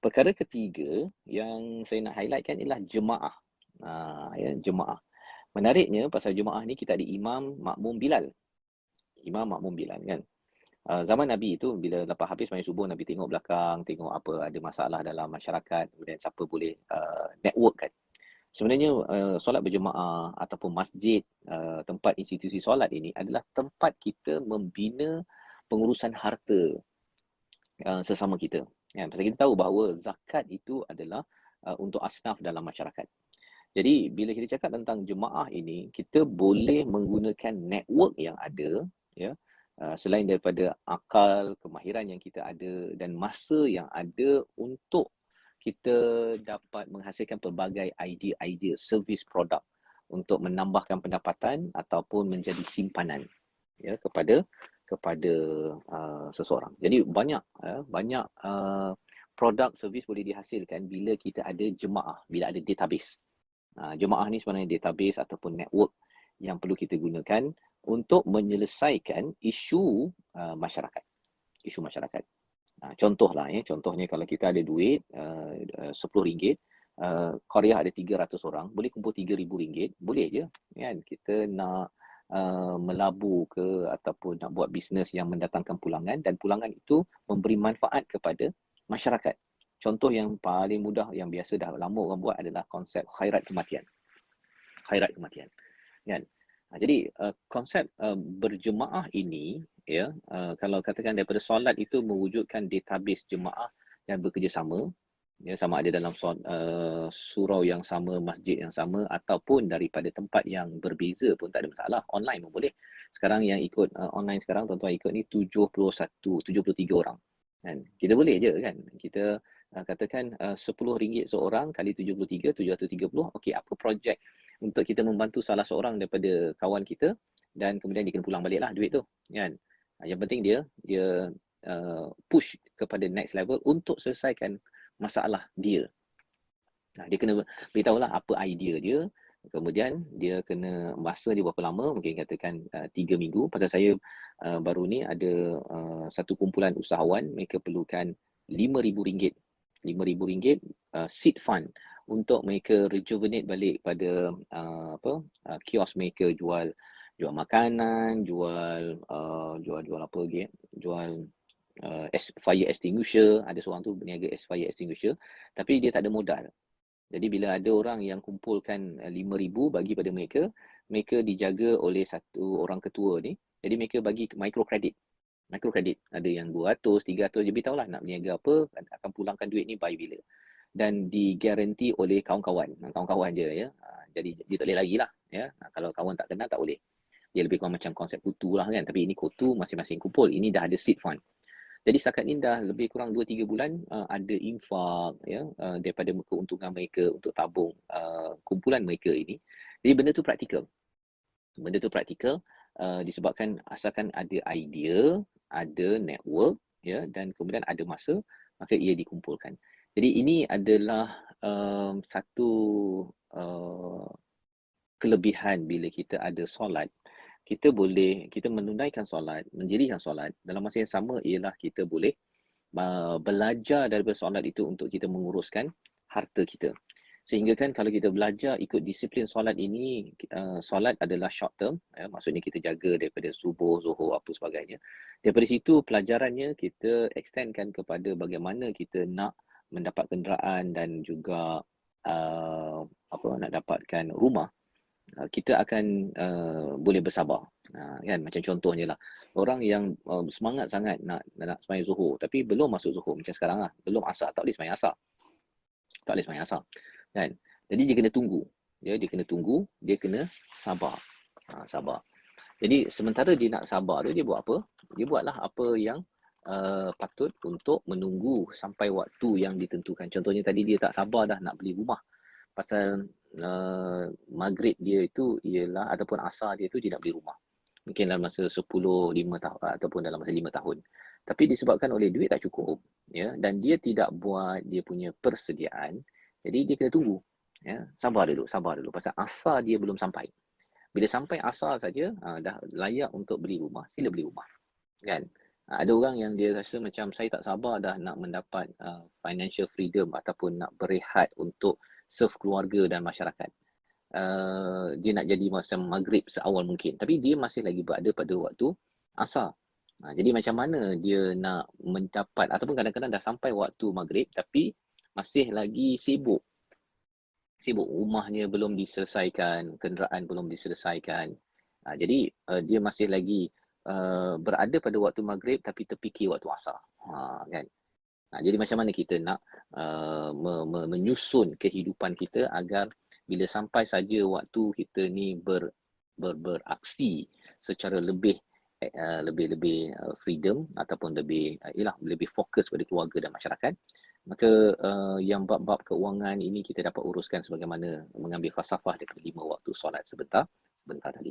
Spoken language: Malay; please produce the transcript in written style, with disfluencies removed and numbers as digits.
perkara ketiga yang saya nak highlightkan ialah jemaah. Jemaah. Menariknya pasal jemaah ni kita ada imam, makmum, Bilal. Imam, makmum, Bilal kan. Zaman Nabi itu bila lepas habis sembahyang subuh, Nabi tengok belakang, tengok apa ada masalah dalam masyarakat, kemudian siapa boleh network kan. Sebenarnya solat berjemaah ataupun masjid, tempat institusi solat ini adalah tempat kita membina pengurusan harta sesama kita. Kan? Pasal kita tahu bahawa zakat itu adalah untuk asnaf dalam masyarakat. Jadi bila kita cakap tentang jemaah ini, kita boleh menggunakan network yang ada, ya, selain daripada akal, kemahiran yang kita ada dan masa yang ada untuk kita dapat menghasilkan pelbagai idea-idea servis produk untuk menambahkan pendapatan ataupun menjadi simpanan, ya, kepada seseorang. Jadi banyak produk servis boleh dihasilkan bila kita ada jemaah, bila ada database. Jemaah ni sebenarnya database ataupun network yang perlu kita gunakan untuk menyelesaikan isu masyarakat. Isu masyarakat. Contohlah, contohnya kalau kita ada duit RM10, Korea ada 300 orang, boleh kumpul RM3,000, boleh je kan. Kita nak melabur ke ataupun nak buat bisnes yang mendatangkan pulangan dan pulangan itu memberi manfaat kepada masyarakat. Contoh yang paling mudah yang biasa dah lama orang buat adalah konsep khairat kematian. Khairat kematian. Kan? Jadi konsep berjemaah ini, ya, kalau katakan daripada solat itu mewujudkan database jemaah dan bekerjasama, ya, sama ada dalam surau yang sama, masjid yang sama ataupun daripada tempat yang berbeza pun tak ada masalah. Online pun boleh. Sekarang yang ikut online sekarang, tuan-tuan ikut ni 73 orang. Kan? Kita boleh je kan. Kita katakan RM10 seorang kali 73, 730. Okey, apa projek untuk kita membantu salah seorang daripada kawan kita dan kemudian dia kena pulang balik lah duit tu kan. Yang penting dia push kepada next level untuk selesaikan masalah dia. Dia kena beritahulah apa idea dia, kemudian dia kena masa dia berapa lama, mungkin katakan 3 minggu. Pasal saya baru ni ada satu kumpulan usahawan, mereka perlukan RM5,000, RM5,000 seed fund untuk mereka rejuvenate balik pada kios mereka, jual makanan, jual apa lagi, jual fire extinguisher. Ada seorang tu berniaga fire extinguisher tapi dia tak ada modal. Jadi bila ada orang yang kumpulkan RM5,000 bagi pada mereka, mereka dijaga oleh satu orang ketua ni. Jadi mereka bagi microcredit. Ada yang 200, 300, dia beritahulah nak berniaga apa, akan pulangkan duit ni by bila. Dan digaranti oleh kawan-kawan je, ya. Jadi dia tak boleh lagi lah, ya. Kalau kawan tak kenal tak boleh. Dia lebih kurang macam konsep kutu lah kan. Tapi ini kutu masing-masing kumpul. Ini dah ada seed fund. Jadi setakat ni dah lebih kurang 2-3 bulan ada infak, ya, daripada keuntungan mereka untuk tabung kumpulan mereka ini. Jadi benda tu praktikal. Disebabkan asalkan ada idea, ada network, ya, dan kemudian ada masa, maka ia dikumpulkan. Jadi ini adalah satu kelebihan bila kita ada solat. Kita menunaikan solat, mendirikan solat, dalam masa yang sama ialah kita boleh belajar daripada solat itu untuk kita menguruskan harta kita. Sehingga kan kalau kita belajar ikut disiplin solat ini, solat adalah short term, ya, maksudnya kita jaga daripada subuh, zuhur, apa sebagainya. Daripada situ pelajarannya kita extendkan kepada bagaimana kita nak mendapat kenderaan dan juga nak dapatkan rumah. Kita akan boleh bersabar. Kan, macam contohnya lah, orang yang semangat sangat nak sembahyang zuhur tapi belum masuk zuhur, macam sekarang lah, belum asar, tak boleh sembahyang asar. Kan? Jadi dia kena tunggu. Dia kena sabar. Sabar. Jadi sementara dia nak sabar tu, dia buat apa? Dia buatlah apa yang patut untuk menunggu sampai waktu yang ditentukan. Contohnya tadi dia tak sabar dah nak beli rumah. Pasal maghrib dia itu ialah, ataupun asar dia tu dia nak beli rumah. Mungkin dalam masa 5 tahun ataupun dalam masa 5 tahun. Tapi disebabkan oleh duit tak cukup, ya, dan dia tidak buat dia punya persediaan, jadi dia kena tunggu. Ya, sabar dulu pasal asar dia belum sampai. Bila sampai asar saja, dah layak untuk beli rumah, sila beli rumah. Kan? Ada orang yang dia rasa macam saya tak sabar dah nak mendapat financial freedom ataupun nak berehat untuk serve keluarga dan masyarakat. Dia nak jadi macam maghrib seawal mungkin. Tapi dia masih lagi berada pada waktu asar. Jadi macam mana dia nak mendapat ataupun kadang-kadang dah sampai waktu maghrib tapi masih lagi sibuk. Sibuk, rumahnya belum diselesaikan, kenderaan belum diselesaikan. Jadi dia masih lagi berada pada waktu maghrib tapi terfikir waktu asar. Kan? Jadi macam mana kita nak menyusun kehidupan kita agar bila sampai saja waktu kita ni beraksi secara lebih freedom ataupun lebih fokus pada keluarga dan masyarakat, maka yang bab-bab keuangan ini kita dapat uruskan sebagaimana mengambil falsafah daripada 5 waktu solat sebentar tadi.